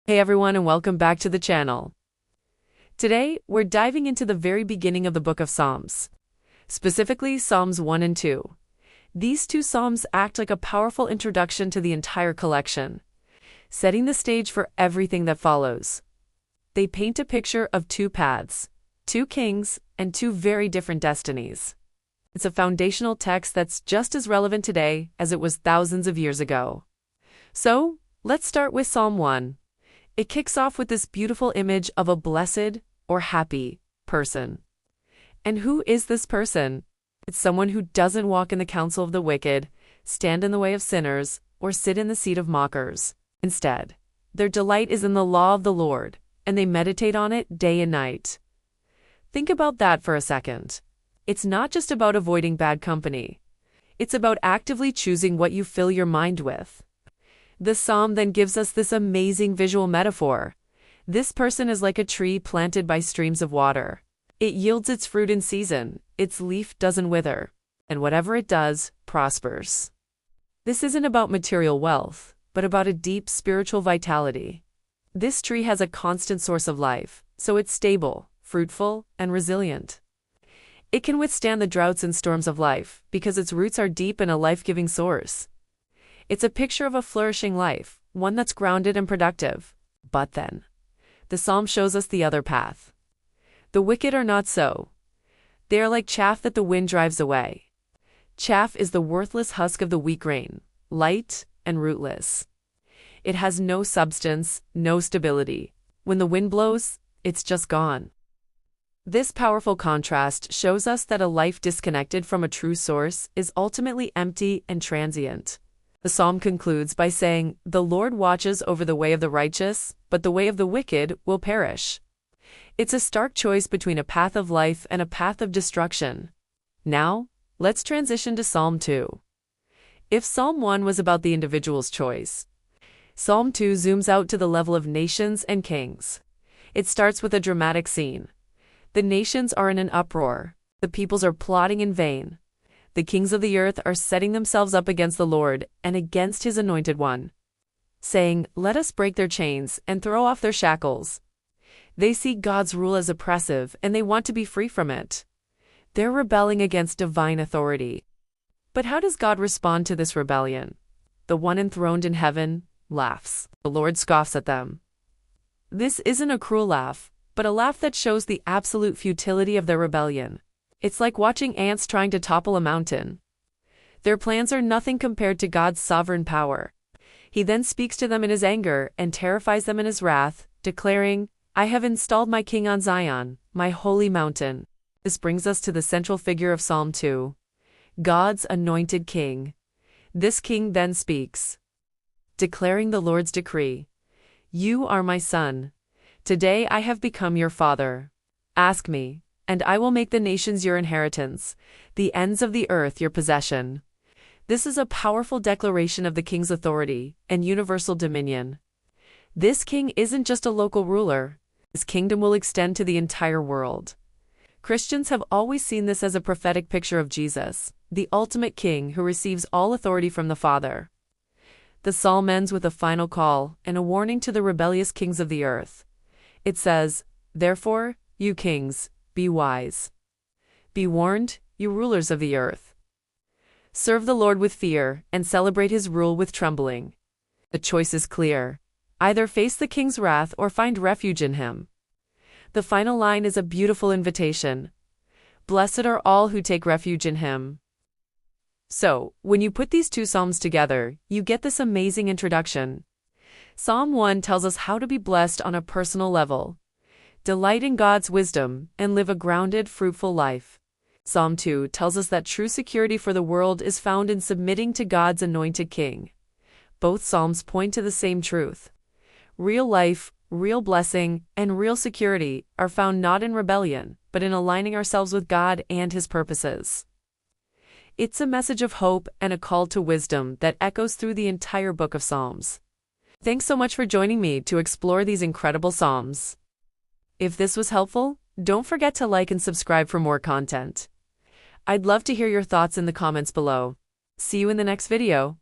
Hey everyone, and welcome back to the channel. Today, we're diving into the very beginning of the book of Psalms, specifically Psalms 1 and 2. These two psalms act like a powerful introduction to the entire collection, setting the stage for everything that follows. They paint a picture of two paths, two kings, and two very different destinies. It's a foundational text that's just as relevant today as it was thousands of years ago. So, let's start with Psalm 1. It kicks off with this beautiful image of a blessed or happy person. And who is this person? It's someone who doesn't walk in the counsel of the wicked, stand in the way of sinners, or sit in the seat of mockers. Instead, their delight is in the law of the Lord, and they meditate on it day and night. Think about that for a second. It's not just about avoiding bad company. It's about actively choosing what you fill your mind with. The psalm then gives us this amazing visual metaphor. This person is like a tree planted by streams of water. It yields its fruit in season, its leaf doesn't wither, and whatever it does, prospers. This isn't about material wealth, but about a deep spiritual vitality. This tree has a constant source of life, so it's stable, fruitful, and resilient. It can withstand the droughts and storms of life because its roots are deep in a life-giving source. It's a picture of a flourishing life, one that's grounded and productive. But then, the psalm shows us the other path. The wicked are not so. They are like chaff that the wind drives away. Chaff is the worthless husk of the wheat grain, light and rootless. It has no substance, no stability. When the wind blows, it's just gone. This powerful contrast shows us that a life disconnected from a true source is ultimately empty and transient. The psalm concludes by saying, "The Lord watches over the way of the righteous, but the way of the wicked will perish." It's a stark choice between a path of life and a path of destruction. Now, let's transition to Psalm 2. If Psalm 1 was about the individual's choice, Psalm 2 zooms out to the level of nations and kings. It starts with a dramatic scene. The nations are in an uproar. The peoples are plotting in vain. The kings of the earth are setting themselves up against the Lord and against His Anointed One, saying, "Let us break their chains and throw off their shackles." They see God's rule as oppressive and they want to be free from it. They're rebelling against divine authority. But how does God respond to this rebellion? The one enthroned in heaven laughs. The Lord scoffs at them. This isn't a cruel laugh, but a laugh that shows the absolute futility of their rebellion. It's like watching ants trying to topple a mountain. Their plans are nothing compared to God's sovereign power. He then speaks to them in His anger and terrifies them in His wrath, declaring, "I have installed my king on Zion, my holy mountain." This brings us to the central figure of Psalm 2, God's anointed king. This king then speaks, declaring the Lord's decree, "You are my son. Today I have become your father. Ask me, and I will make the nations your inheritance, the ends of the earth your possession." This is a powerful declaration of the king's authority and universal dominion. This king isn't just a local ruler. His kingdom will extend to the entire world. Christians have always seen this as a prophetic picture of Jesus, the ultimate king who receives all authority from the Father. The psalm ends with a final call and a warning to the rebellious kings of the earth. It says, "Therefore, you kings, be wise. Be warned, you rulers of the earth. Serve the Lord with fear and celebrate His rule with trembling." The choice is clear. Either face the king's wrath or find refuge in Him. The final line is a beautiful invitation. Blessed are all who take refuge in Him. So, when you put these two psalms together, you get this amazing introduction. Psalm 1 tells us how to be blessed on a personal level. Delight in God's wisdom and live a grounded, fruitful life. Psalm 2 tells us that true security for the world is found in submitting to God's anointed king. Both psalms point to the same truth. Real life, real blessing, and real security are found not in rebellion, but in aligning ourselves with God and His purposes. It's a message of hope and a call to wisdom that echoes through the entire book of Psalms. Thanks so much for joining me to explore these incredible psalms. If this was helpful, don't forget to like and subscribe for more content. I'd love to hear your thoughts in the comments below. See you in the next video.